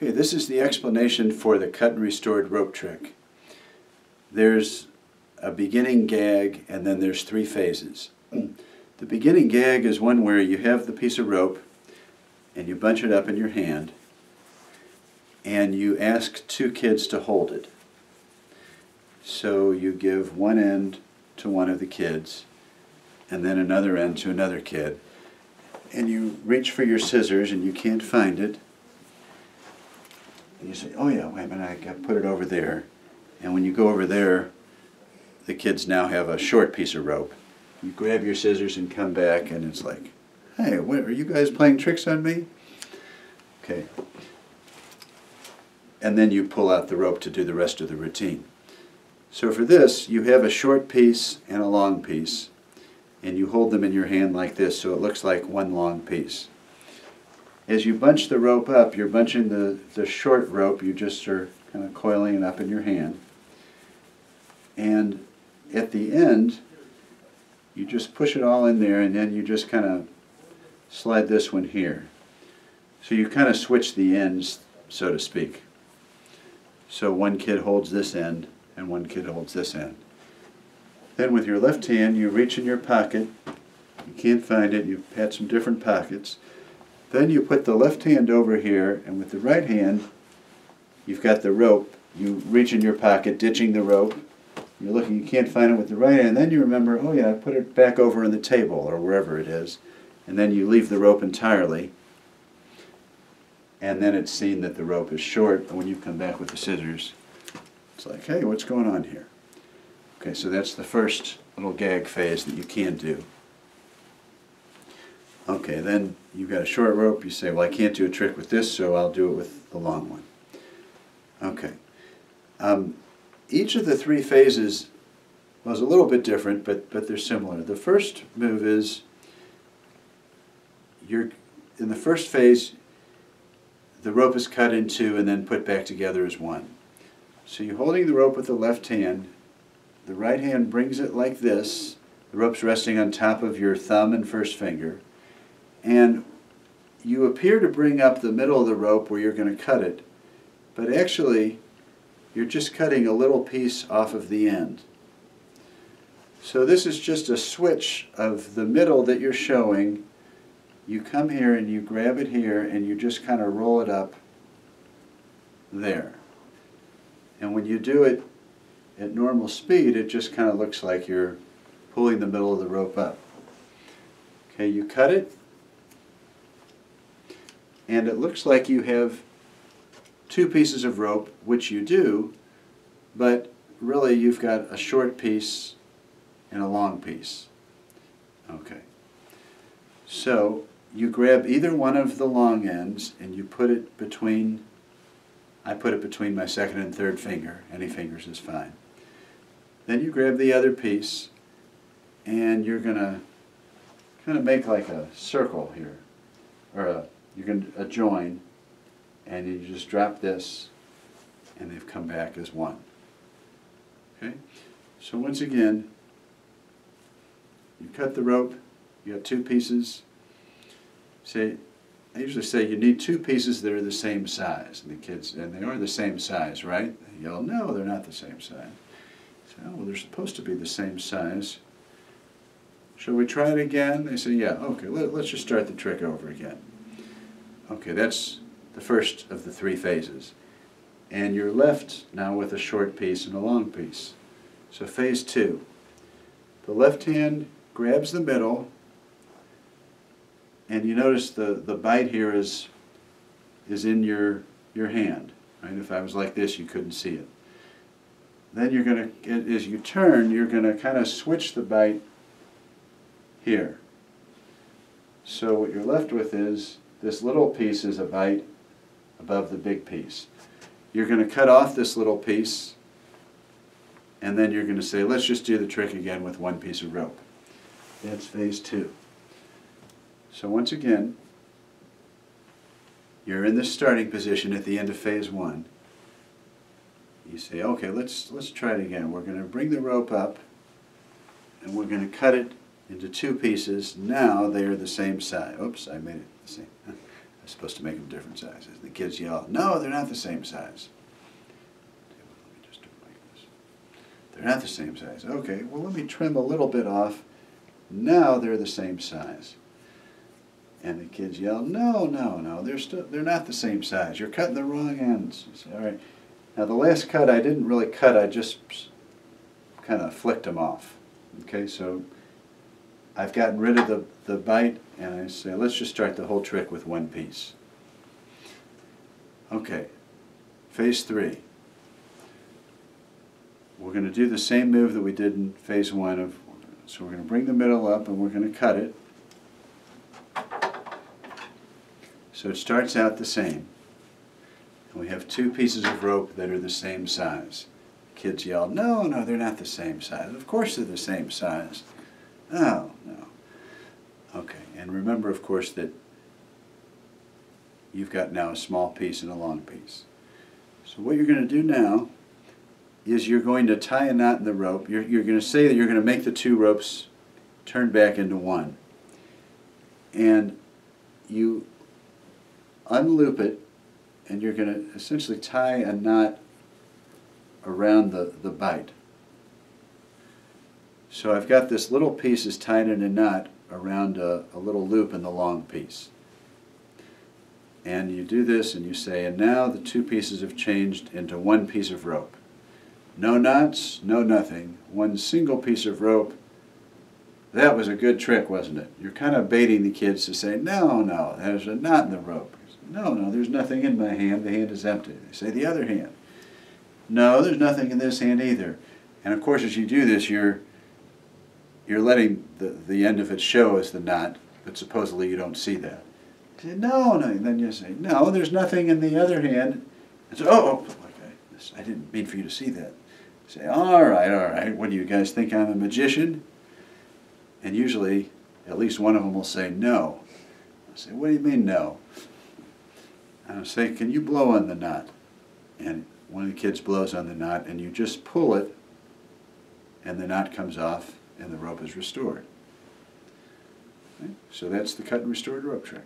Okay, this is the explanation for the cut and restored rope trick. There's a beginning gag and then there's 3 phases. The beginning gag is one where you have the piece of rope and you bunch it up in your hand and you ask 2 kids to hold it. So you give one end to one of the kids and then another end to another kid, and you reach for your scissors and you can't find it. And you say, oh yeah, wait a minute, I got to put it over there. And when you go over there, the kids now have a short piece of rope. You grab your scissors and come back and it's like, hey, what, are you guys playing tricks on me? Okay. And then you pull out the rope to do the rest of the routine. So for this, you have a short piece and a long piece, and you hold them in your hand like this so it looks like one long piece. As you bunch the rope up, you're bunching the short rope, you just are kind of coiling it up in your hand. And at the end, you just push it all in there and then you just kind of slide this one here. So you kind of switch the ends, so to speak. So one kid holds this end and one kid holds this end. Then with your left hand, you reach in your pocket. You can't find it, you've had some different pockets. Then you put the left hand over here, and with the right hand, you've got the rope. You reach in your pocket, ditching the rope. You're looking, you can't find it with the right hand. Then you remember, oh yeah, I put it back over on the table or wherever it is. And then you leave the rope entirely. And then it's seen that the rope is short. And when you come back with the scissors, it's like, hey, what's going on here? Okay, so that's the first little gag phase that you can do. Okay, then you've got a short rope. You say, well, I can't do a trick with this, so I'll do it with the long one. Okay. Each of the 3 phases was a little bit different, but they're similar. The first move is, in the first phase, the rope is cut in 2 and then put back together as 1. So you're holding the rope with the left hand. The right hand brings it like this. The rope's resting on top of your thumb and first finger. And you appear to bring up the middle of the rope where you're going to cut it, but actually you're just cutting a little piece off of the end. So this is just a switch of the middle that you're showing. You come here and you grab it here and you just kind of roll it up there. And when you do it at normal speed, it just kind of looks like you're pulling the middle of the rope up. Okay, you cut it, and it looks like you have 2 pieces of rope, which you do, but really you've got a short piece and a long piece. Okay. So you grab either one of the long ends and you put it between, I put it between my second and third finger. Any fingers is fine. Then you grab the other piece and you're going to kind of make like a circle here, or a join, and you just drop this and they've come back as 1. Okay? So once again, you cut the rope, you have 2 pieces. I usually say you need 2 pieces that are the same size. And the kids, and they are the same size, right? They yell, no, they're not the same size. Say, oh, well, they're supposed to be the same size. Shall we try it again? They say, yeah, okay, let's just start the trick over again. Okay, that's the first of the 3 phases. And you're left now with a short piece and a long piece. So phase 2. The left hand grabs the middle, and you notice the bite here is in your hand. Right? If I was like this, you couldn't see it. Then you're going to, as you turn, you're going to kind of switch the bite here. So what you're left with is this little piece is a bite above the big piece. You're going to cut off this little piece, and then you're going to say, let's just do the trick again with 1 piece of rope. That's phase 2. So once again, you're in the starting position at the end of phase 1. You say, okay, let's try it again. We're going to bring the rope up, and we're going to cut it into 2 pieces. Now they are the same size. Oops, I made it the same. A It's supposed to make them different sizes. The kids yell, no, they're not the same size. Let me just do it like this. They're not the same size. Okay, well let me trim a little bit off. Now they're the same size. And the kids yell, no, no, no, they're not the same size. You're cutting the wrong ends. You say, all right. Now the last cut I didn't really cut, I just kind of flicked them off. Okay, so I've gotten rid of the bite, and I say, let's just start the whole trick with one piece. Okay, phase 3. We're going to do the same move that we did in phase 1. So we're going to bring the middle up, and we're going to cut it. So it starts out the same. And we have 2 pieces of rope that are the same size. Kids yell, no, no, they're not the same size. Of course they're the same size. Oh, no. Okay, and remember, of course, that you've got now a small piece and a long piece. So what you're going to do now is you're going to tie a knot in the rope. You're going to say that you're going to make the 2 ropes turn back into one. And you unloop it, and you're going to essentially tie a knot around the bite. So I've got this little piece is tied in a knot around a little loop in the long piece. And you do this and you say, and now the 2 pieces have changed into 1 piece of rope. No knots, no nothing. 1 single piece of rope. That was a good trick, wasn't it? You're kind of baiting the kids to say, no, no, there's a knot in the rope. No, no, there's nothing in my hand. The hand is empty. They say, the other hand. No, there's nothing in this hand either. And of course, as you do this, you're letting the end of it show as the knot, but supposedly you don't see that. You say, no, no. And then you say, no, there's nothing in the other hand. And so, oh, okay, I didn't mean for you to see that. You say, all right. What do you guys think, I'm a magician? And usually, at least one of them will say, no. I say, what do you mean, no? And I'll say, can you blow on the knot? And one of the kids blows on the knot, and you just pull it, and the knot comes off, and the rope is restored. Okay? So that's the cut and restored rope trick.